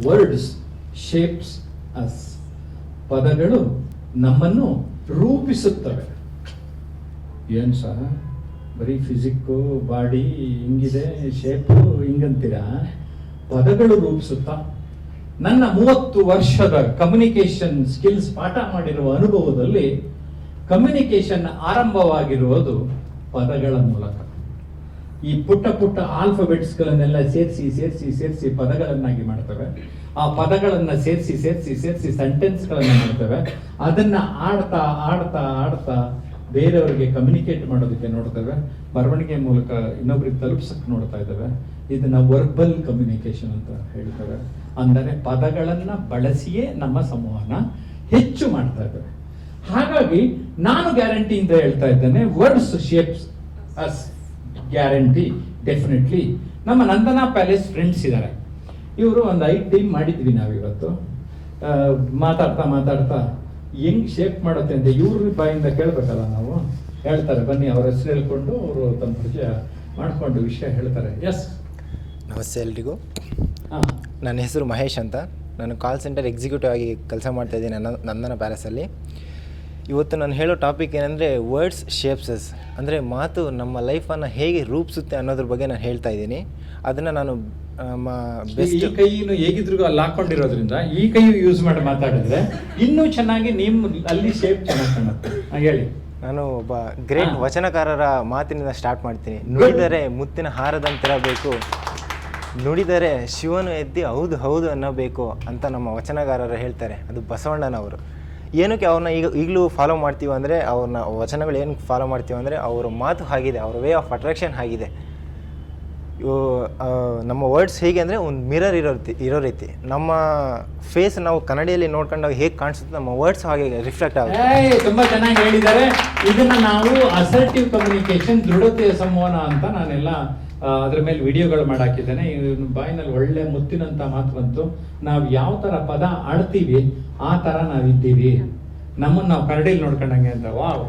Words shapes us. ಪದಗಳು ನಮ್ಮನ್ನು ರೂಪಿಸುತ್ತವೆ. ಏನು ಸಹ ಬರೀ ಫಿಸಿಕ್ಕು ಬಾಡಿ ಹಿಂಗಿದೆ, ಶೇಪು ಹಿಂಗಂತೀರಾ? ಪದಗಳು ರೂಪಿಸುತ್ತಾ. ನನ್ನ 30 ವರ್ಷದ ಕಮ್ಯುನಿಕೇಶನ್ ಸ್ಕಿಲ್ಸ್ ಪಾಠ ಮಾಡಿರುವ ಅನುಭವದಲ್ಲಿ ಕಮ್ಯುನಿಕೇಶನ್ ಆರಂಭವಾಗಿರುವುದು ಪದಗಳ ಮೂಲಕ. ಈ ಪುಟ್ಟ ಪುಟ್ಟ ಆಲ್ಫಾಬೆಟ್ಸ್ಗಳನ್ನೆಲ್ಲ ಸೇರಿಸಿ ಪದಗಳನ್ನಾಗಿ ಮಾಡ್ತವೆ. ಆ ಪದಗಳನ್ನು ಸೇರಿಸಿ ಸೆಂಟೆನ್ಸ್ಗಳನ್ನು ಮಾಡ್ತವೆ. ಅದನ್ನ ಆಡ್ತಾ ಆಡ್ತಾ ಆಡ್ತಾ ಬೇರೆಯವರಿಗೆ ಕಮ್ಯುನಿಕೇಟ್ ಮಾಡೋದಕ್ಕೆ ನೋಡ್ತೇವೆ. ಬರವಣಿಗೆ ಮೂಲಕ ಇನ್ನೊಬ್ರಿಗೆ ತಲುಪಿಸಕ್ಕೆ ನೋಡ್ತಾ ಇದ್ದೇವೆ. ಇದನ್ನ ವರ್ಬಲ್ ಕಮ್ಯುನಿಕೇಶನ್ ಅಂತ ಹೇಳ್ತೇವೆ. ಅಂದರೆ ಪದಗಳನ್ನ ಬಳಸಿಯೇ ನಮ್ಮ ಸಂವಹನ ಹೆಚ್ಚು ಮಾಡ್ತಾ ಇದ್ದೇವೆ. ಹಾಗಾಗಿ ನಾನು ಗ್ಯಾರಂಟಿಯಿಂದ ಹೇಳ್ತಾ ಇದ್ದೇನೆ, words shapes us. Guarantee, definitely. ನಮ್ಮ ನಂದನಾ ಪ್ಯಾಲೇಸ್ ಫ್ರೆಂಡ್ಸ್ ಇದ್ದಾರೆ. ಇವರು ಒಂದು 5 ಟೀಮ್ ಮಾಡಿದ್ವಿ ನಾವಿವತ್ತು. ಮಾತಾಡ್ತಾ ಹೆಂಗ್ ಶೇಪ್ ಮಾಡುತ್ತೆ ಅಂತ ಇವ್ರ ಬಾಯಿಂದ ಕೇಳ್ಬೇಕಲ್ಲ ನಾವು. ಹೇಳ್ತಾರೆ, ಬನ್ನಿ ಅವ್ರ ಹೆಸರು ಹೇಳ್ಕೊಂಡು ಅವರು ತಮ್ಮ ಪರಿಚಯ ಮಾಡಿಕೊಂಡು ವಿಷಯ ಹೇಳ್ತಾರೆ. ಎಸ್, ನಮಸ್ತೆ ಎಲ್ರಿಗೂ. ನನ್ನ ಹೆಸರು ಮಹೇಶ್ ಅಂತ. ನಾನು ಕಾಲ್ ಸೆಂಟರ್ ಎಕ್ಸಿಕ್ಯೂಟಿವ್ ಆಗಿ ಕೆಲಸ ಮಾಡ್ತಾಯಿದ್ದೀನಿ ನಂದನ ಪ್ಯಾಲೇಸಲ್ಲಿ. ಇವತ್ತು ನಾನು ಹೇಳೋ ಟಾಪಿಕ್ ಏನಂದರೆ ವರ್ಡ್ಸ್ ಶೇಪ್ಸಸ್, ಅಂದರೆ ಮಾತು ನಮ್ಮ ಲೈಫನ್ನು ಹೇಗೆ ರೂಪಿಸುತ್ತೆ ಅನ್ನೋದ್ರ ಬಗ್ಗೆ ನಾನು ಹೇಳ್ತಾ ಇದ್ದೀನಿ. ಅದನ್ನು ನಾನು ಈ ಕೈನು ಹೇಗಿದ್ರು ಅಲ್ಲಿ ಹಾಕೊಂಡಿರೋದ್ರಿಂದ ಈ ಕೈ ಯೂಸ್ ಮಾಡಿ ಮಾತಾಡಿದ್ರೆ ಇನ್ನೂ ಚೆನ್ನಾಗಿ ನಿಮ್ಮ ಅಲ್ಲಿ ಶೇಪ್ ಚೆನ್ನಾಗಿ ಕಾಣುತ್ತೆ. ಹೇಳಿ. ನಾನು ಒಬ್ಬ ಗ್ರೇಟ್ ವಚನಕಾರರ ಮಾತಿನಿಂದ ಸ್ಟಾರ್ಟ್ ಮಾಡ್ತೀನಿ. ನುಡಿದರೆ ಮುತ್ತಿನ ಹಾರದಂತಿರಬೇಕು, ನುಡಿದರೆ ಶಿವನು ಎದ್ದಿ ಹೌದು ಹೌದು ಅನ್ನಬೇಕು ಅಂತ ನಮ್ಮ ವಚನಕಾರರು ಹೇಳ್ತಾರೆ. ಅದು ಬಸವಣ್ಣನವರು. ಏನಕ್ಕೆ ಅವ್ರನ್ನ ಈಗಲೂ ಫಾಲೋ ಮಾಡ್ತೀವಿ ಅಂದರೆ, ಅವ್ರನ್ನ ವಚನಗಳು ಏನಕ್ಕೆ ಫಾಲೋ ಮಾಡ್ತೀವಿ ಅಂದರೆ ಅವರ ಮಾತು ಆಗಿದೆ, ಅವ್ರ ವೇ ಆಫ್ ಅಟ್ರಾಕ್ಷನ್ ಆಗಿದೆ. ನಮ್ಮ ವರ್ಡ್ಸ್ ಹೇಗೆ ಅಂದರೆ ಒಂದು ಮಿರರ್ ಇರೋ ರೀತಿ ನಮ್ಮ ಫೇಸ್ ನಾವು ಕನ್ನಡಿಯಲ್ಲಿ ನೋಡ್ಕೊಂಡಾಗ ಹೇಗೆ ಕಾಣಿಸುತ್ತೆ, ನಮ್ಮ ವರ್ಡ್ಸ್ ಹಾಗೆ ರಿಫ್ಲೆಕ್ಟ್ ಆಗುತ್ತೆ. ತುಂಬ ಚೆನ್ನಾಗಿ ಹೇಳಿದ್ದಾರೆ. ಇದನ್ನ ನಾವು ಅಸರ್ಟಿವ್ ಕಮ್ಯುನಿಕೇಶನ್, ದೃಢತೆಯ ಸಂವಹನ ಅಂತ ನಾನೆಲ್ಲ ಅದ್ರ ಮೇಲೆ ವಿಡಿಯೋಗಳು ಮಾಡಾಕಿದ್ದೇನೆ. ಬಾಯಿನಲ್ಲಿ ಒಳ್ಳೆ ಮುತ್ತಿನಂತ ಮಾತು ಬಂತು. ನಾವು ಯಾವ ತರ ಪದ ಆಡ್ತೀವಿ ಆ ತರ ನಾವಿದ್ದೀವಿ. ನಮ್ಮನ್ನು ನಾವು ಕನ್ನಡಿಯಲ್ಲಿ ನೋಡ್ಕೊಂಡಂಗೆ ಅಂತ. ವಾವ್.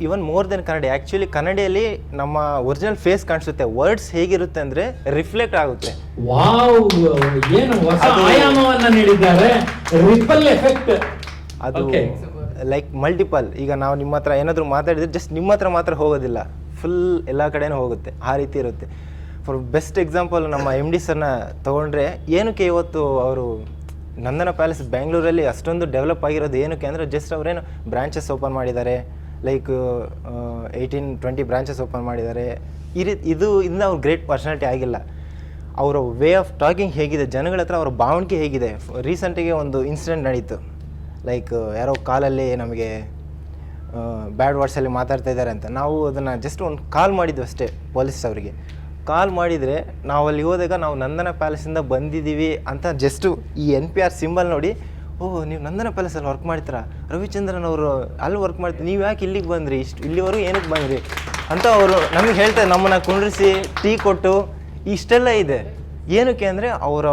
ಇವನ್ ಮೋರ್ ದೆನ್ ಕನ್ನಡಿ. ಆಕ್ಚುಲಿ ಕನ್ನಡಿಯಲ್ಲಿ ನಮ್ಮ ಒರಿಜಿನಲ್ ಫೇಸ್ ಕಾಣಿಸುತ್ತೆ. ವರ್ಡ್ಸ್ ಹೇಗಿರುತ್ತೆ ಅಂದ್ರೆ ರಿಫ್ಲೆಕ್ಟ್ ಆಗುತ್ತೆ. ವಾವ್, ಏನು ಹೊಸ ಆಯಾಮವನ್ನ ನೀಡಿದ್ದಾರೆ. Ripple effect. ಅದು ಲೈಕ್ ಮಲ್ಟಿಪಲ್. ಈಗ ನಾವು ನಿಮ್ಮ ಹತ್ರ ಏನಾದರೂ ಮಾತಾಡಿದ್ರೆ ಜಸ್ಟ್ ನಿಮ್ಮ ಹತ್ರ ಮಾತ್ರ ಹೋಗೋದಿಲ್ಲ, ಫುಲ್ ಎಲ್ಲ ಕಡೆನೂ ಹೋಗುತ್ತೆ. ಆ ರೀತಿ ಇರುತ್ತೆ. ಫಾರ್ ಬೆಸ್ಟ್ ಎಕ್ಸಾಂಪಲ್ ನಮ್ಮ MD ಸರ್ನ ತೊಗೊಂಡ್ರೆ, ಏನಕ್ಕೆ ಇವತ್ತು ಅವರು ನಂದನ ಪ್ಯಾಲೇಸ್ ಬೆಂಗಳೂರಲ್ಲಿ ಅಷ್ಟೊಂದು ಡೆವಲಪ್ ಆಗಿರೋದು ಏನಕ್ಕೆ ಅಂದರೆ, ಜಸ್ಟ್ ಅವರೇನು ಬ್ರಾಂಚಸ್ ಓಪನ್ ಮಾಡಿದ್ದಾರೆ. ಲೈಕ್ 18-20 ಬ್ರಾಂಚಸ್ ಓಪನ್ ಮಾಡಿದ್ದಾರೆ. ಇದು ಇಂದ ಅವ್ರು ಗ್ರೇಟ್ ಪರ್ಸನಾಲಿಟಿ ಆಗಿಲ್ಲ. ಅವರ ವೇ ಆಫ್ ಟಾಕಿಂಗ್ ಹೇಗಿದೆ, ಜನಗಳ ಹತ್ರ ಅವರ ಭಾವಣಿಗೆ ಹೇಗಿದೆ. ರೀಸೆಂಟಿಗೆ ಒಂದು ಇನ್ಸಿಡೆಂಟ್ ನಡೀತು. ಲೈಕ್ ಯಾರೋ ಕಾಲಲ್ಲಿ ನಮಗೆ ಬ್ಯಾಡ್ ವರ್ಡ್ಸಲ್ಲಿ ಮಾತಾಡ್ತಾ ಇದ್ದಾರೆ ಅಂತ. ನಾವು ಅದನ್ನು ಜಸ್ಟ್ ಒಂದು ಕಾಲ್ ಮಾಡಿದ್ವಿ ಅಷ್ಟೇ ಪೊಲೀಸ್ ಅವರಿಗೆ. ಕಾಲ್ ಮಾಡಿದರೆ ನಾವು ಅಲ್ಲಿ ಹೋದಾಗ ನಾವು ನಂದನ ಪ್ಯಾಲೇಸಿಂದ ಬಂದಿದ್ದೀವಿ ಅಂತ ಜಸ್ಟು ಈ NPR ಸಿಂಬಲ್ ನೋಡಿ, ಓಹ್ ನೀವು ನಂದನ ಪ್ಯಾಲೇಸಲ್ಲಿ ವರ್ಕ್ ಮಾಡ್ತೀರಾ, ರವಿಚಂದ್ರನ್ ಅವರು ಅಲ್ಲಿ ವರ್ಕ್ ಮಾಡ್ತೀವಿ, ನೀವು ಯಾಕೆ ಇಲ್ಲಿಗೆ ಬಂದ್ರಿ, ಇಲ್ಲಿವರೆಗೂ ಏನಕ್ಕೆ ಬಂದ್ರಿ ಅಂತ ಅವರು ನಮಗೆ ಹೇಳ್ತಾರೆ. ನಮ್ಮನ್ನು ಕುಂಡ್ರಿಸಿ ಟೀ ಕೊಟ್ಟು ಇಷ್ಟೆಲ್ಲ ಇದೆ. ಏನಕ್ಕೆ ಅಂದರೆ ಅವರ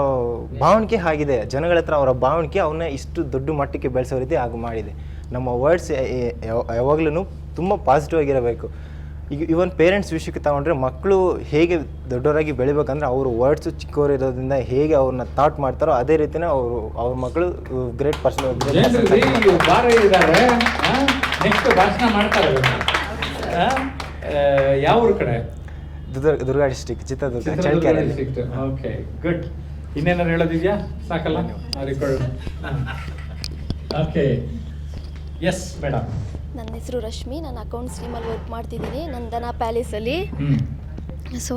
ಭಾವಣಿಕೆ ಆಗಿದೆ. ಜನಗಳ ಹತ್ರ ಅವರ ಭಾವಣಿಕೆ ಅವನ್ನ ಇಷ್ಟು ದೊಡ್ಡ ಮಟ್ಟಕ್ಕೆ ಬೆಳೆಸೋ ರೀತಿ ಆಗ ಮಾಡಿದೆ. ನಮ್ಮ ವರ್ಡ್ಸ್ ಯಾವಾಗಲೂ ತುಂಬ ಪಾಸಿಟಿವ್ ಆಗಿರಬೇಕು. ಈಗ ಇವನ್ ಪೇರೆಂಟ್ಸ್ ವಿಷಯಕ್ಕೆ ತಗೊಂಡ್ರೆ, ಮಕ್ಕಳು ಹೇಗೆ ದೊಡ್ಡವರಾಗಿ ಬೆಳಿಬೇಕಂದ್ರೆ ಅವರು ವರ್ಡ್ಸು ಚಿಕ್ಕವರು ಇರೋದ್ರಿಂದ ಹೇಗೆ ಅವ್ರನ್ನ ಥಾಟ್ ಮಾಡ್ತಾರೋ ಅದೇ ರೀತಿನೇ ಅವ್ರ ಮಕ್ಕಳು ಗ್ರೇಟ್ ಪರ್ಸನ್. ನೆಕ್ಸ್ಟ್ ಭಾಷಣ ಮಾಡ್ತಾರೆ. ಯಾವ ಊರ ಕಡೆ? Durga district, Chitradurga. Okay, good. ಇನ್ನೇನಾರು ಹೇಳೋದಿದೆಯಾ? ಸಾಕಲ್ಲ. Okay, yes madam. ನನ್ನ ಹೆಸರು ರಶ್ಮಿ. ನಾನು ಅಕೌಂಟ್ಸ್ ಟೀಮಲ್ಲಿ ವರ್ಕ್ ಮಾಡ್ತಿದ್ದೀನಿ ನಂದನ ಪ್ಯಾಲೇಸಲ್ಲಿ. ಸೊ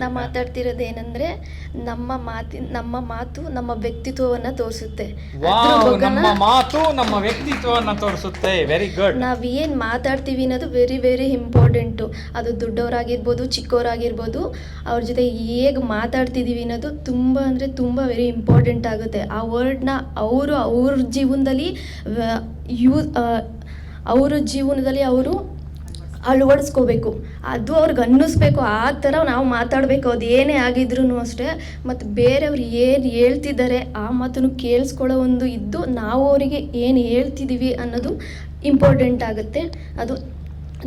ನಾವು ಮಾತಾಡ್ತಿರೋದು ಏನಂದ್ರೆ, ನಮ್ಮ ಮಾತು ನಮ್ಮ ವ್ಯಕ್ತಿತ್ವವನ್ನು ತೋರಿಸುತ್ತೆ. Very good. ನಾವು ಏನು ಮಾತಾಡ್ತೀವಿ ಅನ್ನೋದು ವೆರಿ ವೆರಿ ಇಂಪಾರ್ಟೆಂಟು. ಅದು ದೊಡ್ಡವರಾಗಿರ್ಬೋದು, ಚಿಕ್ಕವರಾಗಿರ್ಬೋದು, ಅವ್ರ ಜೊತೆ ಹೇಗೆ ಮಾತಾಡ್ತಿದ್ದೀವಿ ಅನ್ನೋದು ತುಂಬ ಅಂದರೆ ತುಂಬ ವೆರಿ ಇಂಪಾರ್ಟೆಂಟ್ ಆಗುತ್ತೆ. ಆ ವರ್ಡ್ನ ಅವ್ರ ಜೀವನದಲ್ಲಿ ಅವರು ಅಳವಡಿಸ್ಕೋಬೇಕು. ಅದು ಅವ್ರಿಗೆ ಅನ್ನಿಸ್ಬೇಕು. ಆ ಥರ ನಾವು ಮಾತಾಡಬೇಕು. ಅದು ಏನೇ ಆಗಿದ್ರೂ ಅಷ್ಟೇ. ಮತ್ತು ಬೇರೆಯವ್ರು ಏನು ಹೇಳ್ತಿದ್ದಾರೆ ಆ ಮಾತನ್ನು ಕೇಳಿಸ್ಕೊಳ್ಳೋ ಒಂದು ಇದ್ದು ನಾವು ಅವರಿಗೆ ಏನು ಹೇಳ್ತಿದ್ದೀವಿ ಅನ್ನೋದು ಇಂಪಾರ್ಟೆಂಟ್ ಆಗುತ್ತೆ. ಅದು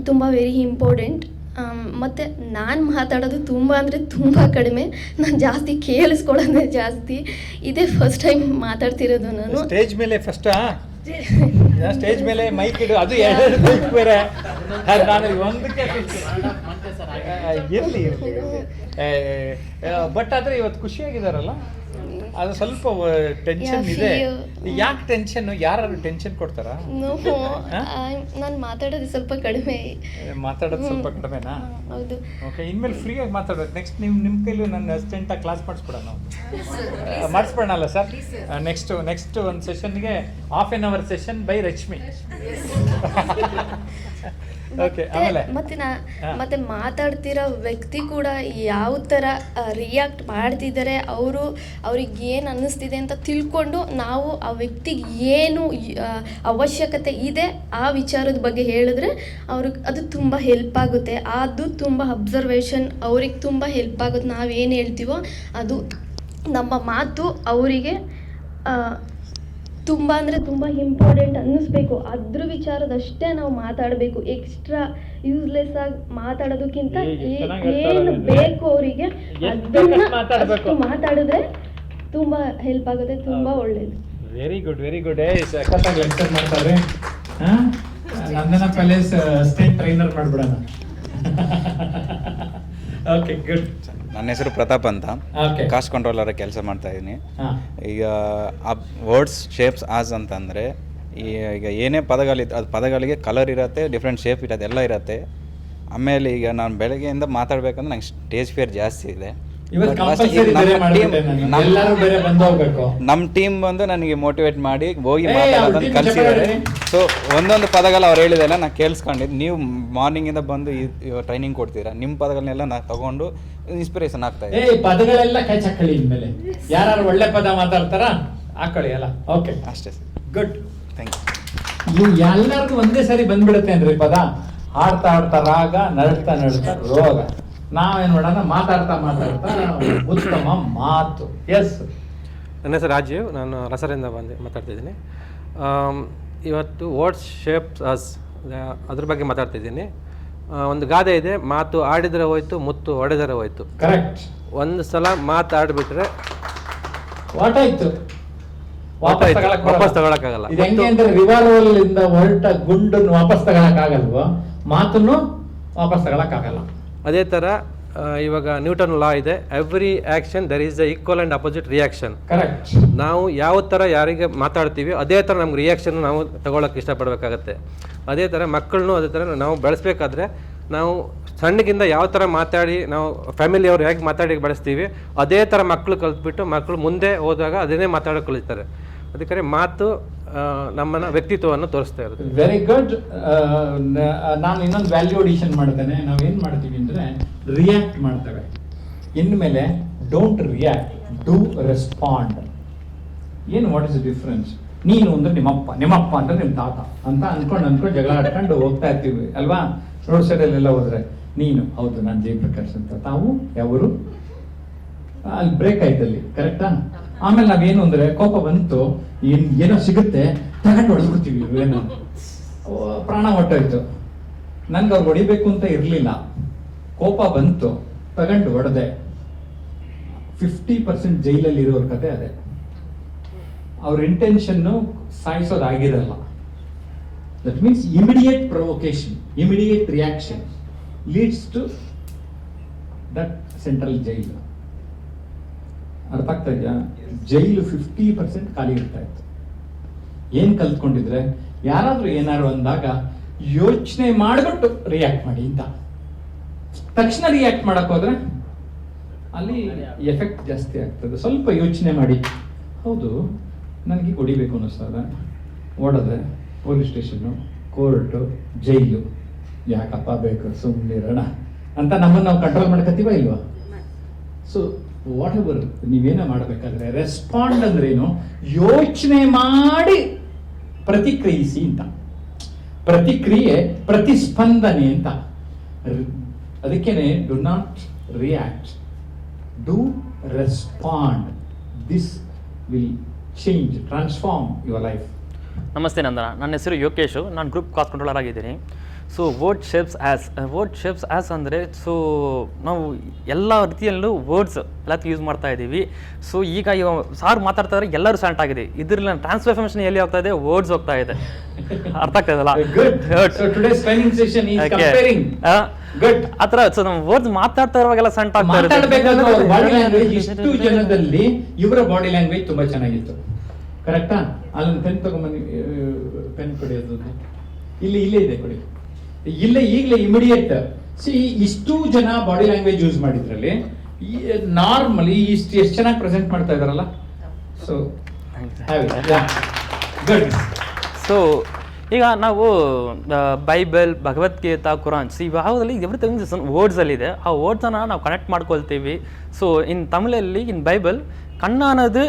ತುಂಬ ವೆರಿ ಇಂಪಾರ್ಟೆಂಟ್. ಮತ್ತು ನಾನು ಮಾತಾಡೋದು ತುಂಬ ಅಂದರೆ ತುಂಬ ಕಡಿಮೆ, ನಾನು ಜಾಸ್ತಿ ಕೇಳಿಸ್ಕೊಳ್ಳೋದೇ ಜಾಸ್ತಿ. ಇದೇ ಫಸ್ಟ್ ಟೈಮ್ ಮಾತಾಡ್ತಿರೋದು ನಾನು ಸ್ಟೇಜ್ ಮೇಲೆ. ಫಸ್ಟಾ ಸ್ಟೇಜ್ ಮೇಲೆ ಮೈಕ್ ಇಡು, ಅದು ಎರಡು ಮೈಕ್ ಬೇರೆ. ನಾನು ಒಂದಕ್ಕೆ ಇರಲಿ ಬಟ್ ಆದರೆ ಇವತ್ತು ಖುಷಿಯಾಗಿದ್ದಾರಲ್ಲ, ಅದು ಸ್ವಲ್ಪ ಟೆನ್ಷನ್ ಇದೆ. ಯಾಕೆ ಟೆನ್ಷನ್? ಯಾರು ಟೆನ್ಷನ್ ಕೊಡ್ತಾರಾ? ನಾನು ಮಾತಾಡೋದು ಸ್ವಲ್ಪ ಕಡಿಮೆ. ಮಾತಾಡೋದು ಸ್ವಲ್ಪ ಕಡಿಮೆನಾ? ಹೌದು. ಓಕೆ, ಇನ್ಮೇಲೆ ಫ್ರೀಯಾಗಿ ಮಾತಾಡೋದು. ನೆಕ್ಸ್ಟ್ ನಿಮ್ಮ ಕೈಲೂ ನನ್ನ ಅಸಿಸ್ಟೆಂಟಾಗಿ ಕ್ಲಾಸ್ ಮಾಡಿಸ್ಬಿಡೋಣ ನಾವು. ಮಾಡಿಸ್ಬಿಡೋಣಲ್ಲ ಸರ್? ನೆಕ್ಸ್ಟ್ ಒಂದು ಸೆಷನ್ಗೆ ½ hour session by Rashmi. Okay, ಆಮೇಲೆ ಮತ್ತೆ ಮಾತಾಡ್ತಿರೋ ವ್ಯಕ್ತಿ ಕೂಡ ಯಾವ ಥರ ರಿಯಾಕ್ಟ್ ಮಾಡ್ತಿದ್ದಾರೆ, ಅವ್ರಿಗೆ ಏನು ಅನ್ನಿಸ್ತಿದೆ ಅಂತ ತಿಳ್ಕೊಂಡು ನಾವು ಆ ವ್ಯಕ್ತಿಗೆ ಏನು ಅವಶ್ಯಕತೆ ಇದೆ ಆ ವಿಚಾರದ ಬಗ್ಗೆ ಹೇಳಿದ್ರೆ ಅವ್ರಿಗೆ ಅದು ತುಂಬ ಹೆಲ್ಪ್ ಆಗುತ್ತೆ. ಅದು ತುಂಬ ಅಬ್ಸರ್ವೇಷನ್ ಅವ್ರಿಗೆ ತುಂಬ ಹೆಲ್ಪ್ ಆಗುತ್ತೆ. ನಾವೇನು ಹೇಳ್ತೀವೋ ಅದು ನಮ್ಮ ಮಾತು ಅವರಿಗೆ ತುಂಬ ಅಂದರೆ ತುಂಬ ಇಂಪಾರ್ಟೆಂಟ್ ಅನ್ನಿಸ್ಬೇಕು. ಅದ್ರ ವಿಚಾರದಷ್ಟೇ ನಾವು ಮಾತಾಡಬೇಕು. ಎಕ್ಸ್ಟ್ರಾ ಯೂಸ್ಲೆಸ್ ಆಗಿ ಮಾತಾಡೋದಕ್ಕಿಂತ ಏನು ಬೇಕು ಅವರಿಗೆ ಅದನ್ನ ಮಾತಾಡಿದ್ರೆ ತುಂಬ ಹೆಲ್ಪ್ ಆಗುತ್ತೆ, ತುಂಬ ಒಳ್ಳೇದು. Very good, very good. ಸಖತ್ತಾಗಿ ಲೆಕ್ಚರ್ ಮಾಡ್ತಾರೆ. ನಂದನ ಪ್ಯಾಲೇಸ್ ಸ್ಟೇಟ್ ಟ್ರೈನರ್ ಮಾಡ್ಬಿಡೋಣ. Okay, good. ನನ್ನ ಹೆಸರು ಪ್ರತಾಪ್ ಅಂತ, ಕಾಸ್ಟ್ ಕಂಟ್ರೋಲರ್ ಕೆಲಸ ಮಾಡ್ತಾ ಇದ್ದೀನಿ. ಈಗ ವರ್ಡ್ಸ್ ಶೇಪ್ಸ್ ಆಸ್ ಅಂತಂದರೆ ಈಗ ಏನೇ ಪದಗಳಿತ್ತು ಅದು ಪದಗಳಿಗೆ ಕಲರ್ ಇರುತ್ತೆ, ಡಿಫ್ರೆಂಟ್ ಶೇಪ್ ಇರುತ್ತೆ, ಎಲ್ಲ ಇರುತ್ತೆ. ಆಮೇಲೆ ಈಗ ನಾನು ಬೆಳಗ್ಗೆಯಿಂದ ಮಾತಾಡ್ಬೇಕಂದ್ರೆ ನಂಗೆ ಸ್ಟೇಜ್ ಫಿಯರ್ ಜಾಸ್ತಿ ಇದೆ. ನಮ್ಮ ಟೀಮ್ ಬಂದು ನನಗೆ ಮೋಟಿವೇಟ್ ಮಾಡಿ ಹೋಗಿ ಮಾತಾಡೋದನ್ನು ಕಲಿಸಿದ್ದಾರೆ. ಸೊ ಒಂದೊಂದು ಪದಗಳು ಅವ್ರು ಹೇಳಿದೆಲ್ಲ ನಾನು ಕೇಳಿಸ್ಕೊಂಡಿದ್ದು. ನೀವು ಮಾರ್ನಿಂಗಿಂದ ಬಂದು ಟ್ರೈನಿಂಗ್ ಕೊಡ್ತೀರಾ, ನಿಮ್ಮ ಪದಗಳನ್ನೆಲ್ಲ ನಾನು ತಗೊಂಡು ಇನ್ಸ್ಪಿರೇಷನ್ ಆಗ್ತಾ ಇದೆ. ಪದಗಳೆಲ್ಲ ಕ್ಯಾಚ್ ಹಾಕೊಳ್ಳಿ. ಇನ್ಮೇಲೆ ಯಾರು ಒಳ್ಳೆ ಪದ ಮಾತಾಡ್ತಾರ ಹಾಕೊಳ್ಳಿ ಅಲ್ಲ. ಓಕೆ, ಅಷ್ಟೇ. Good, thank you. ಎಲ್ಲರಿಗೂ ಒಂದೇ ಸರಿ ಬಂದ್ಬಿಡುತ್ತೆ ಅಂದ್ರೆ ಪದ. ಆಡ್ತಾ ಆಡ್ತಾ ರಾಗ, ನಡ್ತಾ ನಡ್ತಾ ರೋಗ. ನಾವೇನ್ ಮಾಡೋಣ, ಮಾತಾಡ್ತಾ ಉತ್ತಮ ಮಾತು. ಎಸ್, ನನ್ನ ಹೆಸರು ರಾಜೀವ್, ನಾನು ರಸರಿಂದ ಮಾತಾಡ್ತಿದ್ದೀನಿ. ಇವತ್ತು ವರ್ಡ್ಸ್ ಶೇಪ್ಸ್ ಅಸ್ ಅದ್ರ ಬಗ್ಗೆ ಮಾತಾಡ್ತಿದ್ದೀನಿ. ಒಂದು ಗಾದೆ ಇದೆ, ಮಾತು ಆಡಿದರೆ ಹೋಯ್ತು, ಮುತ್ತು ಹೊಡೆದರೆ ಹೋಯ್ತು. ಕರೆಕ್ಟ್. ಒಂದು ಸಲ ಮಾತಾಡ್ಬಿಟ್ರೆ ಆಯ್ತು, ವಾಪಸ್ ತಗೊಳಕ್ಕಾಗಲ್ಲ. ಇದು ಹೆಂಗೆ ಅಂದ್ರೆ ರಿವಾಲ್ವರ್ ಇಂದ ಹೊರಟ ಗುಂಡನ್ನು ವಾಪಸ್ ತಗೊಳಕ್ಕಾಗಲ್ವೋ, ಮಾತನ್ನು ವಾಪಸ್ ತಗೊಳಕ್ಕಾಗಲ್ಲ. ಅದೇ ಥರ ಇವಾಗ ನ್ಯೂಟನ್ ಲಾ ಇದೆ, every action there is the equal and opposite reaction. Correct. ನಾವು ಯಾವ ಥರ ಯಾರಿಗೆ ಮಾತಾಡ್ತೀವಿ ಅದೇ ಥರ ನಮ್ಗೆ ರಿಯಾಕ್ಷನ್ ನಾವು ತಗೊಳಕ್ಕೆ ಇಷ್ಟಪಡಬೇಕಾಗತ್ತೆ. ಅದೇ ಥರ ಮಕ್ಕಳನ್ನೂ ಅದೇ ಥರ ನಾವು ಬೆಳೆಸ್ಬೇಕಾದ್ರೆ ನಾವು ಸಣ್ಣಗಿಂದ ಯಾವ ಥರ ಮಾತಾಡಿ ನಾವು ಫ್ಯಾಮಿಲಿಯವ್ರು ಹೇಗೆ ಮಾತಾಡಿ ಬೆಳೆಸ್ತೀವಿ ಅದೇ ಥರ ಮಕ್ಕಳು ಕಲ್ತ್ಬಿಟ್ಟು ಮಕ್ಕಳು ಮುಂದೆ ಹೋದಾಗ ಅದನ್ನೇ ಮಾತಾಡೋಕೆ ಕಲಿತಾರೆ. ಅದಕ್ಕೆ ಮಾತು ನಮ್ಮನ್ನ ವ್ಯಕ್ತಿತ್ವವನ್ನು ತೋರಿಸ್ತಾ ಇರುತ್ತೆ. Very good. ನಾನು ಇನ್ನೊಂದು ವ್ಯಾಲ್ಯೂ ಅಡಿಷನ್ ಮಾಡ್ತೇನೆ. ನಾವೇನು ಮಾಡ್ತೀವಿ ಅಂದರೆ ರಿಯಾಕ್ಟ್ ಮಾಡ್ತೇವೆ. ಇನ್ಮೇಲೆ ಡೋಂಟ್ ರಿಯಾಕ್ಟ್, ಡೂ ರೆಸ್ಪಾಂಡ್. ಏನು, ವಾಟ್ ಇಸ್ ದ ಡಿಫ್ರೆನ್ಸ್? ನೀನು ಅಂದ್ರೆ ನಿಮ್ಮಪ್ಪ ಅಂದ್ರೆ ನಿಮ್ಮ ತಾತ ಅಂತ ಅನ್ಕೊಂಡು ಜಗಳ ಆಡ್ಕೊಂಡು ಹೋಗ್ತಾ ಇರ್ತೀವಿ ಅಲ್ವಾ? ರೋಡ್ ಸೈಡಲ್ಲೆಲ್ಲ ಹೋದ್ರೆ ನೀನು, ಹೌದು ನಾನು ಜಯಪ್ರಕಾಶ್ ಅಂತ, ತಾವು ಯಾವರು, ಅಲ್ಲಿ ಬ್ರೇಕ್ ಆಯ್ತಲ್ಲಿ, ಕರೆಕ್ಟಾ? ಆಮೇಲೆ ನಾವೇನು ಅಂದ್ರೆ ಕೋಪ ಬಂತು, ಏನೋ ಸಿಗುತ್ತೆ ತಗೊಂಡು ಹೊಡೆದ್ಬಿಡ್ತೀವಿ. ಏನೋ ಪ್ರಾಣ ಹೊಟ್ಟೋಯ್ತು, ನನ್ಗೆ ಅವ್ರು ಹೊಡಿಬೇಕು ಅಂತ ಇರಲಿಲ್ಲ, ಕೋಪ ಬಂತು ತಗೊಂಡು ಹೊಡೆದೆ. 50% ಜೈಲಲ್ಲಿ ಇರೋರ ಕತೆ ಅದೇ. ಅವ್ರ ಇಂಟೆನ್ಷನ್ನು ಸಾಯಿಸೋದಾಗಿರಲ್ಲ. That means immediate provocation, immediate reaction leads to that central jail. ಅರ್ಥ ಆಗ್ತಾ ಇದೆಯಾ? ಜೈಲು 50% ಖಾಲಿ ಇರ್ತಾ ಇತ್ತು. ಏನ್ ಕಲ್ತ್ಕೊಂಡಿದ್ರೆ, ಯಾರಾದ್ರೂ ಏನಾದ್ರು ಅಂದಾಗ ಯೋಚನೆ ಮಾಡ್ಬಿಟ್ಟು ರಿಯಾಕ್ಟ್ ಮಾಡಿ ಅಂತ. ತಕ್ಷಣ ರಿಯಾಕ್ಟ್ ಮಾಡಕ್ ಹೋದ್ರೆ ಅಲ್ಲಿ ಎಫೆಕ್ಟ್ ಜಾಸ್ತಿ ಆಗ್ತದೆ. ಸ್ವಲ್ಪ ಯೋಚನೆ ಮಾಡಿ, ಹೌದು ನನಗೆ ಹೊಡಿಬೇಕು ಅನ್ನಿಸ್ತದ, ಓಡದೆ ಪೊಲೀಸ್ ಸ್ಟೇಷನ್ನು, ಕೋರ್ಟು, ಜೈಲು, ಯಾಕಪ್ಪ ಬೇಕು ಸುಮ್ಮನಿರೋಣ ಅಂತ ನಮ್ಮನ್ನು ನಾವು ಕಂಟ್ರೋಲ್ ಮಾಡ್ಕತ್ತೀವ ಇಲ್ವಾ? ಸೊ ವಾಟ್ ಎವರ್ ನೀವೇನೋ ಮಾಡಬೇಕಾದ್ರೆ ರೆಸ್ಪಾಂಡ್ ಅಂದ್ರೇನು, ಯೋಚನೆ ಮಾಡಿ ಪ್ರತಿಕ್ರಿಯಿಸಿ ಅಂತ. ಪ್ರತಿಕ್ರಿಯೆ ಪ್ರತಿಸ್ಪಂದನೆ ಅಂತ. ಅದಕ್ಕೇನೆ do not react, do respond. This will change, transform your life. ನಮಸ್ತೆ ನಂದನ, ನನ್ನ ಹೆಸರು ಯೋಗೇಶು, ನಾನು ಗ್ರೂಪ್ ಕಾಸ್ಟ್ ಕಂಟ್ರೋಲರ್ ಆಗಿದ್ದೀನಿ. ಸೊ ವರ್ಡ್ ಶೇಪ್ಸ್ ಆ್ಯಸ್ ಅಂದರೆ ಸೊ ನಾವು ಎಲ್ಲ ರೀತಿಯಲ್ಲೂ ವರ್ಡ್ಸ್ ಎಲ್ಲದಕ್ಕೂ ಯೂಸ್ ಮಾಡ್ತಾ ಇದ್ದೀವಿ. ಸೊ ಈಗ ಸಾರ್ ಮಾತಾಡ್ತಾ ಇದ್ರೆ ಎಲ್ಲರೂ ಸ್ಟಾರ್ಟ್ ಆಗಿದೆ, ಇದರಲ್ಲಿ ಟ್ರಾನ್ಸ್ಫಾರ್ಮೇಷನ್ ಎಲ್ಲಿ ಹೋಗ್ತಾ ಇದೆ, ವರ್ಡ್ಸ್ ಹೋಗ್ತಾ ಇದೆ. ಅರ್ಥ ಆಗ್ತದಲ್ಲ? ಆ ಥರ ಸೊ ನಮ್ಮ ವರ್ಡ್ಸ್ ಮಾತಾಡ್ತಾ ಇರುವಾಗೆಲ್ಲ ಸ್ಟಾರ್ಟ್ ಆಗ್ತಾ ಇದೆ. ಇಷ್ಟು ಜನದಲ್ಲಿ ಇವರ ಬಾಡಿ ಲ್ಯಾಂಗ್ವೇಜ್ ತುಂಬಾ ಚೆನ್ನಾಗಿತ್ತು. ಕರೆಕ್ಟಾ? ಅಲ್ಲೊಂದು ಪೆನ್ ತಗೊಂಬನ್ನಿ, ಪೆನ್ ಕೊಡಿ. ಅದು ಇಲ್ಲೇ ಇದೆ, ಕೊಡಿ. ಈಗಲೇ ಇಮಿಡಿಯೇಟ್ ಇಷ್ಟು ಜನ ಬಾಡಿ ಲ್ಯಾಂಗ್ವೇಜ್ ಯೂಸ್ ಮಾಡಿದ್ರಲ್ಲಿ ನಾರ್ಮಲಿ ಎಷ್ಟು ಚೆನ್ನಾಗಿ ಪ್ರೆಸೆಂಟ್ ಮಾಡ್ತಾ ಇದಾರಲ್ಲ. So good. ಸೊ ಈಗ ನಾವು ಬೈಬಲ್, ಭಗವದ್ಗೀತಾ, ಕುರಾನ್, ಇವಾಗದಲ್ಲಿ ಎವ್ರಿಥಿಂಗ್ ವರ್ಡ್ಸಲ್ಲಿದೆ. ಆ ವರ್ಡ್ಸನ್ನು ನಾವು ಕನೆಕ್ಟ್ ಮಾಡ್ಕೊಳ್ತೀವಿ. ಸೊ ಇನ್ ತಮಿಳಲ್ಲಿ ಇನ್ ಬೈಬಲ್ கண்ணானது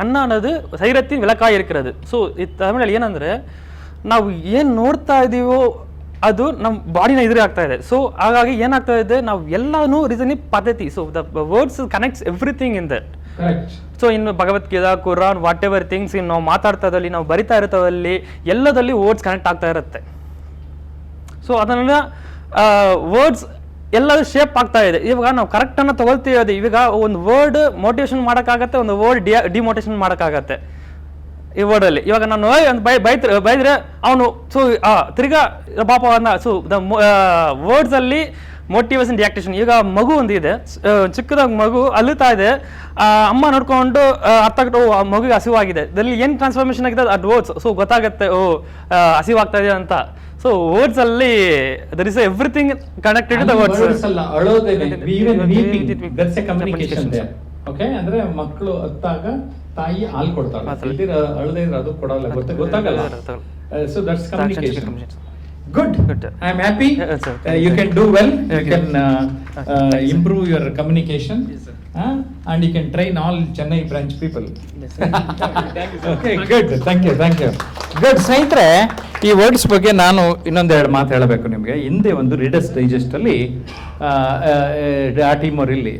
ಕಣ್ಣಾನದು ಸೈರತ್ತಿನ ವಿಲಕಾಯಿ ಇರ್ಕಿರೋದು. ಸೊ ಈ ತಮಿಳಲ್ಲಿ ಏನಂದರೆ ನಾವು ಏನು ನೋಡ್ತಾ ಇದ್ದೀವೋ ಅದು ನಮ್ಮ ಬಾಡಿನ ಎದುರೇ ಆಗ್ತಾ ಇದೆ. ಸೊ ಹಾಗಾಗಿ ಏನಾಗ್ತಾ ಇದೆ, ನಾವು ಎಲ್ಲನೂ ರೀಸನಿಂಗ್ ಪದ್ಧತಿ. So the words connects everything in that. So ಇನ್ನು Bhagavad Gita, Quran, whatever things ಇನ್ನು ನಾವು ಮಾತಾಡ್ತಾದಲ್ಲಿ, ನಾವು ಬರಿತಾ ಇರ್ತಾವಲ್ಲಿ ಎಲ್ಲದಲ್ಲಿ ವರ್ಡ್ಸ್ ಕನೆಕ್ಟ್ ಆಗ್ತಾ ಇರುತ್ತೆ. ಸೊ ಅದನ್ನು ವರ್ಡ್ಸ್ ಎಲ್ಲದೂ ಶೇಪ್ ಆಗ್ತಾ ಇದೆ. ಇವಾಗ ನಾವು ಕರೆಕ್ಟನ್ನು ತೊಗೊಳ್ತೀವಿ. ಇವಾಗ ಒಂದು ವರ್ಡ್ ಮೋಟಿವೇಶನ್ ಮಾಡೋಕ್ಕಾಗತ್ತೆ, ಒಂದು ವರ್ಡ್ ಡಿಮೋಟಿವೇಶನ್ ಮಾಡೋಕ್ಕಾಗತ್ತೆ ಈ ವರ್ಡಲ್ಲಿ. ಇವಾಗ ನಾನು ಒಂದು ಬೈದ್ರೆ ಅವನು ಸೊ ತಿರ್ಗಾ ಪಾಪ ಸೊ ದ ವರ್ಡ್ಸಲ್ಲಿ ಮೋಟಿವೇಶನ್ ರಿಯಾಕ್ಟೇಷನ್. ಈಗ ಮಗು ಒಂದಿದೆ, ಚಿಕ್ಕದಾಗ ಮಗು ಅಲ್ಲುತ್ತಾ ಇದೆ, ಅಮ್ಮ ನೋಡ್ಕೊಂಡು ಅರ್ಥ ಆಗ್ತಾ ಮಗುಗೆ ಹಸಿವಾಗಿದೆ. ಇದರಲ್ಲಿ ಏನು ಟ್ರಾನ್ಸ್ಫಾರ್ಮೇಷನ್ ಆಗಿದೆ ಅದು ವರ್ಡ್ಸ್. ಸೊ ಗೊತ್ತಾಗುತ್ತೆ ಹಸಿವಾಗ್ತಾ ಇದೆ ಅಂತ. ಸೊ ವರ್ಡ್ಸ್ ಅಲ್ಲಿ there is everything connected to the words. Okay, ಅಂದ್ರೆ ಮಕ್ಕಳು ಅತ್ತಾಗ ತಾಯಿ ಹಾಲು ಕೊಡ್ತಾರೆ, ಅಳದೇ ಇದ್ರೆ ಅದು ಕೊಡಲ್ಲ, ಗೊತ್ತಾಗಲ್ಲ. So that's communication. Good. I am happy. You can do well. You can improve your communication. And you can train all Chennai branch people. Okay, good. Thank you. Good. ಸ್ನೇಹಿತರೆ, ಈ ವರ್ಡ್ಸ್ ಬಗ್ಗೆ ನಾನು ಇನ್ನೊಂದೆರಡು ಮಾತು ಹೇಳಬೇಕು ನಿಮಗೆ. ಹಿಂದೆ ಒಂದು ರೀಡರ್ಸ್ ಡೈಜೆಸ್ಟ್ ಅಲ್ಲಿ ಆ ಟೀಮ್ ಅವರು ಇಲ್ಲಿ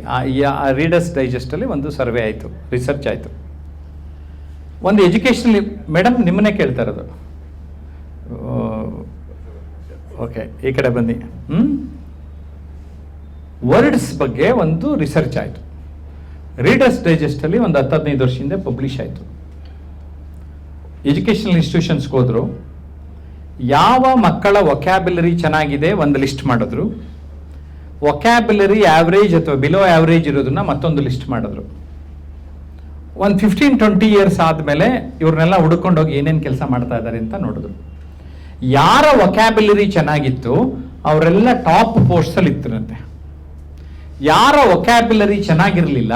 ರೀಡರ್ಸ್ ಡೈಜೆಸ್ಟ್ ಅಲ್ಲಿ ಒಂದು ಸರ್ವೆ ಆಯಿತು, ರಿಸರ್ಚ್ ಆಯಿತು. ಒಂದು ಎಜುಕೇಷನಲ್ ಮೇಡಮ್ ನಿಮ್ಮನ್ನೇ ಕೇಳ್ತಾ ಇರೋದು. ಓಕೆ, ಈ ಕಡೆ ಬನ್ನಿ. ವರ್ಡ್ಸ್ ಬಗ್ಗೆ ಒಂದು ರಿಸರ್ಚ್ ಆಯಿತು. ರೀಡರ್ಸ್ ಡೈಜೆಸ್ಟಲ್ಲಿ ಒಂದು 10-15 ವರ್ಷದಿಂದ ಪಬ್ಲಿಷ್ ಆಯಿತು. ಎಜುಕೇಷನಲ್ ಇನ್ಸ್ಟಿಟ್ಯೂಷನ್ಸ್ಗೆ ಹೋದರು, ಯಾವ ಮಕ್ಕಳ ವೊಕ್ಯಾಬ್ಯುಲರಿ ಚೆನ್ನಾಗಿದೆ ಒಂದು ಲಿಸ್ಟ್ ಮಾಡಿದ್ರು, ವೊಕ್ಯಾಬ್ಯುಲರಿ ಆವ್ರೇಜ್ ಅಥವಾ ಬಿಲೋ ಆವ್ರೇಜ್ ಇರೋದನ್ನ ಮತ್ತೊಂದು ಲಿಸ್ಟ್ ಮಾಡಿದ್ರು. ಒಂದು 15-20 ಇಯರ್ಸ್ ಆದಮೇಲೆ ಇವ್ರನ್ನೆಲ್ಲ ಹುಡ್ಕೊಂಡೋಗಿ ಏನೇನು ಕೆಲಸ ಮಾಡ್ತಾ ಇದ್ದಾರೆ ಅಂತ ನೋಡಿದ್ರು. ಯಾರ ವೊಕ್ಯಾಬ್ಯುಲರಿ ಚೆನ್ನಾಗಿತ್ತು ಅವರೆಲ್ಲ ಟಾಪ್ ಪೋಸ್ಟಲ್ಲಿ ಇತ್ತರಂತೆ. ಯಾರ ವೊಕ್ಯಾಬ್ಯುಲರಿ ಚೆನ್ನಾಗಿರಲಿಲ್ಲ,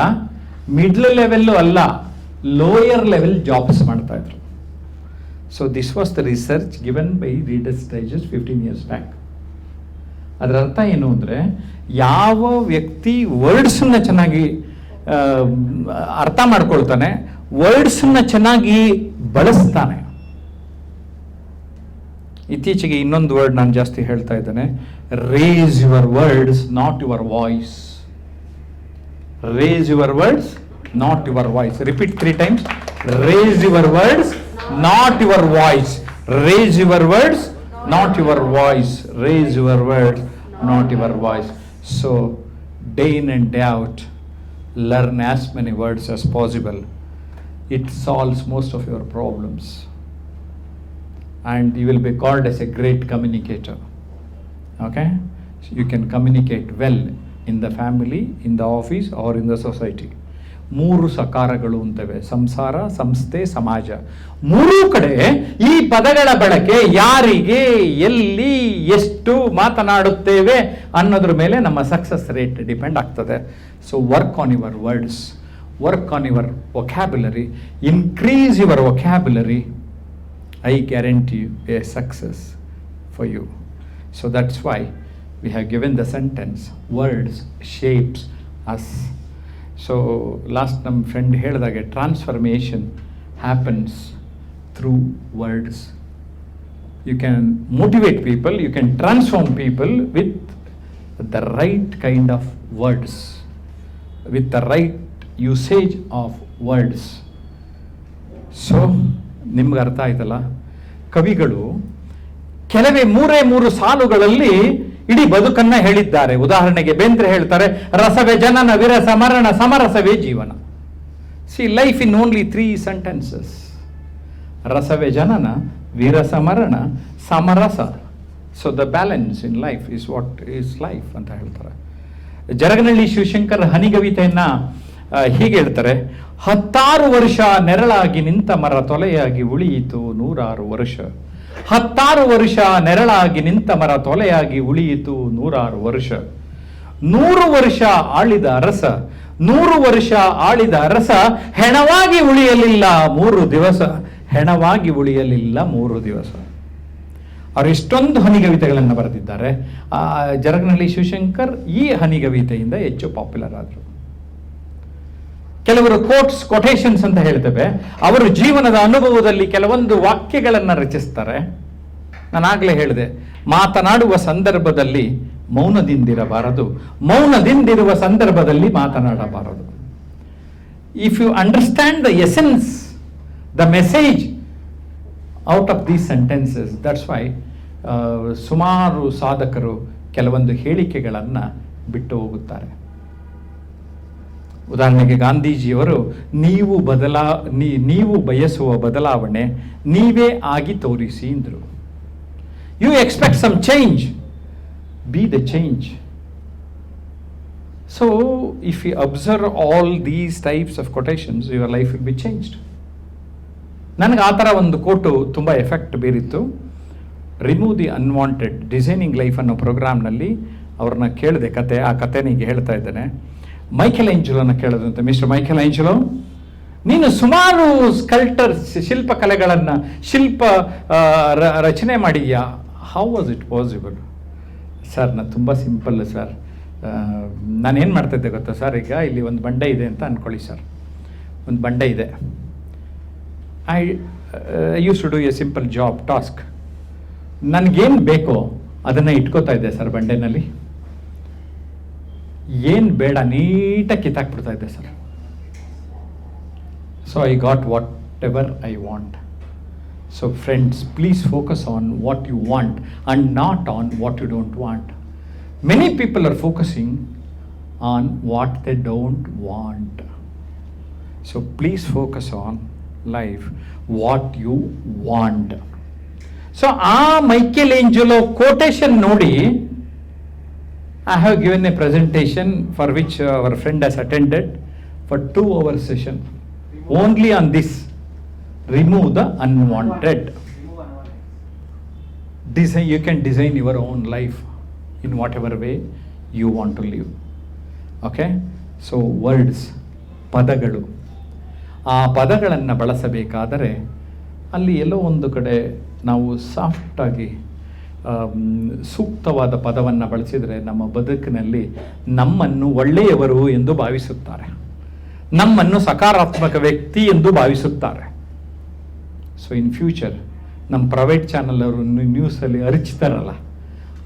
ಮಿಡ್ಲ್ ಲೆವೆಲ್ಲು ಅಲ್ಲ, ಲೋಯರ್ ಲೆವೆಲ್ ಜಾಬ್ಸ್ ಮಾಡ್ತಾ ಇದ್ರು. So this was the research given by readers digest 15 years back. ಅದರ ಅರ್ಥ ಏನು ಅಂದರೆ, ಯಾವ ವ್ಯಕ್ತಿ ವರ್ಡ್ಸನ್ನ ಚೆನ್ನಾಗಿ ಅರ್ಥ ಮಾಡ್ಕೊಳ್ತಾನೆ, ವರ್ಡ್ಸನ್ನ ಚೆನ್ನಾಗಿ ಬಳಸ್ತಾನೆ. ಇತ್ತೀಚೆಗೆ ಇನ್ನೊಂದು ವರ್ಡ್ ನಾನು ಜಾಸ್ತಿ ಹೇಳ್ತಾ ಇದ್ದೇನೆ, race your words not your voice. Race your words not your voice. Repeat 3 times. Race your words not your voice. Race your words not your voice. Race your words not your voice. So day in and day out, learn as many words as possible. It solves most of your problems. And you will be called as a great communicator. Okay? So you can communicate well in the family, in the office or in the society. 3 ಸಕಾರಗಳು ಅಂತವೆ: ಸಂಸಾರ, ಸಂಸ್ಥೆ, ಸಮಾಜ. 3 ಕಡೆ ಈ ಪದಗಳ ಬಳಕೆ ಯಾರಿಗೆ, ಎಲ್ಲಿ, ಎಷ್ಟು ಮಾತನಾಡುತ್ತೇವೆ ಅನ್ನೋದ್ರ ಮೇಲೆ ನಮ್ಮ ಸಕ್ಸಸ್ ರೇಟ್ ಡಿಪೆಂಡ್ ಆಗ್ತದೆ. So work on your words, work on your vocabulary, increase your vocabulary. I guarantee you a success for you. So that's why we have given the sentence, words shapes us. So last ನಮ್ಮ friend ಹೇಳಿದಾಗೆ transformation happens through words. You can motivate people, you can transform people with the right kind of words, with the right usage of words. So ನಿಮ್ಗೆ ಅರ್ಥ ಆಯ್ತಲ್ಲ, ಕವಿಗಳು ಕೆಲವೇ 3 ಸಾಲುಗಳಲ್ಲಿ ಇಡೀ ಬದುಕನ್ನ ಹೇಳಿದ್ದಾರೆ. ಉದಾಹರಣೆಗೆ ಬೇಂದ್ರೆ ಹೇಳ್ತಾರೆ, ರಸವೇ ಜನನ, ವಿರಸ ಮರಣ, ಸಮರಸವೇ ಜೀವನ. See life in only 3 sentences. ರಸವೇ ಜನನ, ವಿರಸ ಮರಣ, ಸಮರಸ. So the balance in life is what is life ಅಂತ ಹೇಳ್ತಾರೆ. ಜರಗನಹಳ್ಳಿ ಶಿವಶಂಕರ್ ಹನಿಗವಿತೆಯನ್ನ ಹೀಗೆ ಹೇಳ್ತಾರೆ, 16 ವರ್ಷ ನೆರಳಾಗಿ ನಿಂತ ಮರ ತೊಲೆಯಾಗಿ ಉಳಿಯಿತು 100 ವರ್ಷ. 16 ವರ್ಷ ನೆರಳಾಗಿ ನಿಂತ ಮರ ತೊಲೆಯಾಗಿ ಉಳಿಯಿತು 100 ವರ್ಷ. 100 ವರ್ಷ ಆಳಿದ ಅರಸ, 100 ವರ್ಷ ಆಳಿದ ಅರಸ, ಹೆಣವಾಗಿ ಉಳಿಯಲಿಲ್ಲ 3 ದಿವಸ, ಹೆಣವಾಗಿ ಉಳಿಯಲಿಲ್ಲ 3 ದಿವಸ. ಅವರು ಇಷ್ಟೊಂದು ಹನಿಗವಿತೆಗಳನ್ನು ಬರೆದಿದ್ದಾರೆ. ಜರಗನಹಳ್ಳಿ ಶಿವಶಂಕರ್ ಈ ಹನಿಗವಿತೆಯಿಂದ ಹೆಚ್ಚು ಪಾಪ್ಯುಲರ್ ಆದರು. ಕೆಲವರು ಕೊಟೇಶನ್ಸ್ ಅಂತ ಹೇಳ್ತೇವೆ, ಅವರು ಜೀವನದ ಅನುಭವದಲ್ಲಿ ಕೆಲವೊಂದು ವಾಕ್ಯಗಳನ್ನು ರಚಿಸ್ತಾರೆ. ನಾನಾಗಲೇ ಹೇಳಿದೆ, ಮಾತನಾಡುವ ಸಂದರ್ಭದಲ್ಲಿ ಮೌನದಿಂದಿರಬಾರದು, ಮೌನದಿಂದಿರುವ ಸಂದರ್ಭದಲ್ಲಿ ಮಾತನಾಡಬಾರದು. If you understand the essence, the message out of these sentences, that's why ಸುಮಾರು ಸಾಧಕರು ಕೆಲವೊಂದು ಹೇಳಿಕೆಗಳನ್ನು ಬಿಟ್ಟು ಹೋಗುತ್ತಾರೆ. ಉದಾಹರಣೆಗೆ ಗಾಂಧೀಜಿಯವರು ನೀವು ಬಯಸುವ ಬದಲಾವಣೆ ನೀವೇ ಆಗಿ ತೋರಿಸಿ ಎಂದರು. You expect some change, be the change. So if you observe all these types of quotations, your life will be changed. ನನಗೆ ಆ ಥರ ಒಂದು ಕೋಟು ತುಂಬ ಎಫೆಕ್ಟ್ ಬೀರಿತ್ತು. Remove the unwanted, designing life ಅನ್ನೋ ಪ್ರೋಗ್ರಾಮ್ನಲ್ಲಿ ಅವ್ರನ್ನ ಕೇಳಿದೆ ಕತೆ. ಆ ಕತೆನಿಗೆ ಹೇಳ್ತಾ ಇದ್ದೇನೆ. ಮೈಕೆಲ್ ಏಂಜಲೋನ ಕೇಳೋದಂತೆ, ಮಿಸ್ಟರ್ ಮೈಕೆಲ್ ಏಂಜಲೋ, ನೀನು ಸುಮಾರು ಶಿಲ್ಪಕಲೆಗಳನ್ನು ರಚನೆ ಮಾಡಿದ್ಯಾ, how was it possible? Sir, ನಾನು ತುಂಬ ಸಿಂಪಲ್ ಸರ್, ನಾನೇನು ಮಾಡ್ತಾಯಿದ್ದೆ ಗೊತ್ತಾ ಸರ್, ಈಗ ಇಲ್ಲಿ ಒಂದು ಬಂಡೆ ಇದೆ ಅಂತ ಅಂದ್ಕೊಳ್ಳಿ ಸರ್, ಒಂದು ಬಂಡೆ ಇದೆ. I use to do a simple job task. ನನಗೇನು ಬೇಕೋ ಅದನ್ನು ಇಟ್ಕೋತಾ ಇದ್ದೆ ಸರ್ ಬಂಡೆನಲ್ಲಿ. ಏನು ಬೇಡ ನೀಟಾಗಿ ಕಿತ್ತಾಕ್ಬಿಡ್ತಾ ಇದ್ದೆ sir. So I got whatever I want. So friends, please focus on what you want and not on what you don't want. Many people are focusing on what they don't want. So please focus on life what you want. So ಆ Michelangelo quotation ನೋಡಿ, I have given a presentation for which our friend has attended for 2-hour session only on this. Remove the unwanted. Design, you can design your own life in whatever way you want to live. Okay? So words, ಪದಗಳು, ಆ ಪದಗಳನ್ನು ಬಳಸಬೇಕಾದರೆ ಅಲ್ಲಿ ಎಲ್ಲೋ ಒಂದು ಕಡೆ ನಾವು ಸಾಫ್ಟಾಗಿ ಸೂಕ್ತವಾದ ಪದವನ್ನು ಬಳಸಿದರೆ ನಮ್ಮ ಬದುಕಿನಲ್ಲಿ ನಮ್ಮನ್ನು ಒಳ್ಳೆಯವರು ಎಂದು ಭಾವಿಸುತ್ತಾರೆ, ನಮ್ಮನ್ನು ಸಕಾರಾತ್ಮಕ ವ್ಯಕ್ತಿ ಎಂದು ಭಾವಿಸುತ್ತಾರೆ. ಸೊ ಇನ್ ಫ್ಯೂಚರ್ ನಮ್ಮ ಪ್ರೈವೇಟ್ ಚಾನಲ್ ಅವರು ನ್ಯೂಸಲ್ಲಿ ಅರ್ಚ್ತಾರಲ್ಲ,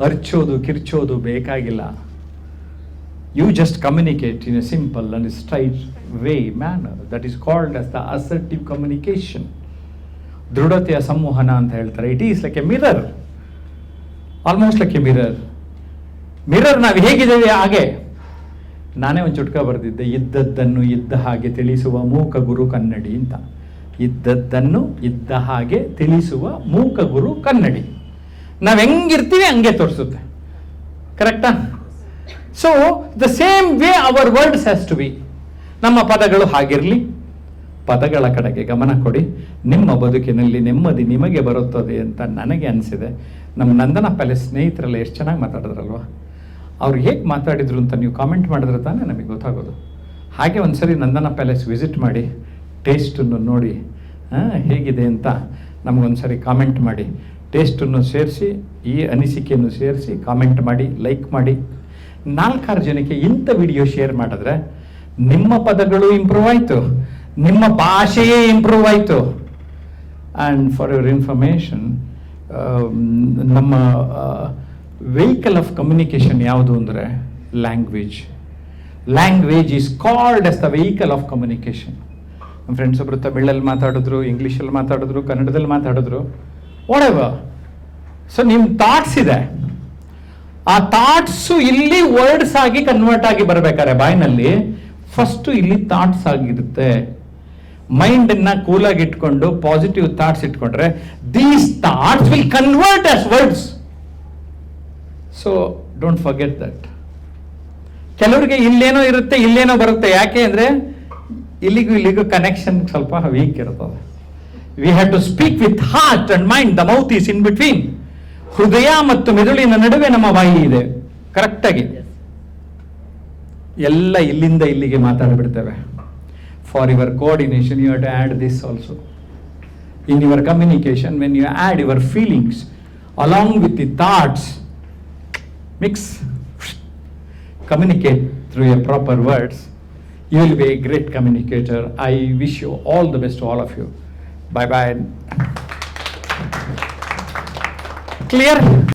ಅರ್ಚೋದು ಕಿರ್ಚೋದು ಬೇಕಾಗಿಲ್ಲ. You just communicate in a simple and straight way manner. That is called as the assertive communication. ದೃಢತೆಯ ಸಂವಹನ ಅಂತ ಹೇಳ್ತಾರೆ. It is like a mirror, almost like a mirror. Mirror ನಾವು ಹೇಗಿದ್ದೇವೆ ಹಾಗೆ. ನಾನೇ ಒಂದು ಚುಟ್ಕ ಬರೆದಿದ್ದೆ, ಇದ್ದದ್ದನ್ನು ಇದ್ದ ಹಾಗೆ ತಿಳಿಸುವ ಮೂಕ ಗುರು ಕನ್ನಡಿ ಅಂತ. ಇದ್ದದ್ದನ್ನು ಇದ್ದ ಹಾಗೆ ತಿಳಿಸುವ ಮೂಕ ಗುರು ಕನ್ನಡಿ. ನಾವು ಹೆಂಗಿರ್ತೀವಿ ಹಂಗೆ ತೋರಿಸುತ್ತೆ. ಕರೆಕ್ಟಾ? So the same way our words has to be. ನಮ್ಮ ಪದಗಳು ಹಾಗಿರಲಿ. ಪದಗಳ ಕಡೆಗೆ ಗಮನ ಕೊಡಿ. ನಿಮ್ಮ ಬದುಕಿನಲ್ಲಿ ನೆಮ್ಮದಿ ನಿಮಗೆ ಬರುತ್ತದೆ ಅಂತ ನನಗೆ ಅನಿಸಿದೆ. ನಮ್ಮ ನಂದನ ಪ್ಯಾಲೇಸ್ ಸ್ನೇಹಿತರೆಲ್ಲ ಎಷ್ಟು ಚೆನ್ನಾಗಿ ಮಾತಾಡಿದ್ರಲ್ವ. ಅವ್ರು ಹೇಗೆ ಮಾತಾಡಿದ್ರು ಅಂತ ನೀವು ಕಾಮೆಂಟ್ ಮಾಡಿದ್ರೆ ತಾನೇ ನಮಗೆ ಗೊತ್ತಾಗೋದು. ಹಾಗೆ ಒಂದು ಸರಿ ನಂದನ ಪ್ಯಾಲೇಸ್ ವಿಸಿಟ್ ಮಾಡಿ, ಟೇಸ್ಟನ್ನು ನೋಡಿ ಹೇಗಿದೆ ಅಂತ ನಮಗೊಂದು ಸರಿ ಕಾಮೆಂಟ್ ಮಾಡಿ. ಟೇಸ್ಟನ್ನು ಸೇರಿಸಿ, ಈ ಅನಿಸಿಕೆಯನ್ನು ಸೇರಿಸಿ ಕಾಮೆಂಟ್ ಮಾಡಿ, ಲೈಕ್ ಮಾಡಿ. 4-6 ಜನಕ್ಕೆ ಇಂಥ ವಿಡಿಯೋ ಶೇರ್ ಮಾಡಿದ್ರೆ ನಿಮ್ಮ ಪದಗಳು ಇಂಪ್ರೂವ್ ಆಯಿತು, ನಿಮ್ಮ ಭಾಷೆಯೇ ಇಂಪ್ರೂವ್ ಆಯಿತು. ಆ್ಯಂಡ್ ಫಾರ್ ಯುವರ್ ಇನ್ಫಾರ್ಮೇಷನ್, ನಮ್ಮ ವೆಹಿಕಲ್ ಆಫ್ ಕಮ್ಯುನಿಕೇಷನ್ ಯಾವುದು ಅಂದರೆ language. Language is called as the vehicle of communication. ನಮ್ಮ ಫ್ರೆಂಡ್ಸ್ ಒಬ್ಬರು ತಮಿಳಲ್ಲಿ ಮಾತಾಡಿದ್ರು, ಇಂಗ್ಲೀಷಲ್ಲಿ ಮಾತಾಡಿದ್ರು, ಕನ್ನಡದಲ್ಲಿ ಮಾತಾಡಿದ್ರು, ವಾಟ್ ಎವರ್. ಸೊ ನಿಮ್ಮ ಥಾಟ್ಸ್ ಇದೆ, ಆ ಥಾಟ್ಸು ಇಲ್ಲಿ ವರ್ಡ್ಸ್ ಆಗಿ ಕನ್ವರ್ಟ್ ಆಗಿ ಬರ್ಬೇಕಾರೆ ಬಾಯಿನಲ್ಲಿ ಫಸ್ಟ್ ಇಲ್ಲಿ ಥಾಟ್ಸ್ ಆಗಿರುತ್ತೆ. ಮೈಂಡನ್ನ ಕೂಲಾಗಿ ಇಟ್ಕೊಂಡು ಪಾಸಿಟಿವ್ ಥಾಟ್ಸ್ ಇಟ್ಕೊಂಡ್ರೆ these thoughts will convert as words. So don't forget that. ಕೆಲವರಿಗೆ ಇಲ್ಲೇನೋ ಇರುತ್ತೆ, ಇಲ್ಲೇನೋ ಬರುತ್ತೆ. ಯಾಕೆ ಅಂದರೆ ಇಲ್ಲಿಗೂ ಕನೆಕ್ಷನ್ ಸ್ವಲ್ಪ ವೀಕ್ ಇರ್ತದೆ. We have to speak with heart and mind. The mouth is in between. ಹೃದಯ ಮತ್ತು ಮೆದುಳಿನ ನಡುವೆ ನಮ್ಮ ಬಾಯಿ ಇದೆ. ಕರೆಕ್ಟಾಗಿ ಎಲ್ಲ ಇಲ್ಲಿಂದ ಇಲ್ಲಿಗೆ ಮಾತಾಡಿಬಿಡ್ತೇವೆ. For your coordination you have to add this also. In your communication when you add your feelings along with the thoughts, mix, communicate through your proper words, you will be a great communicator. I wish you all the best to all of you. Bye bye. Clear?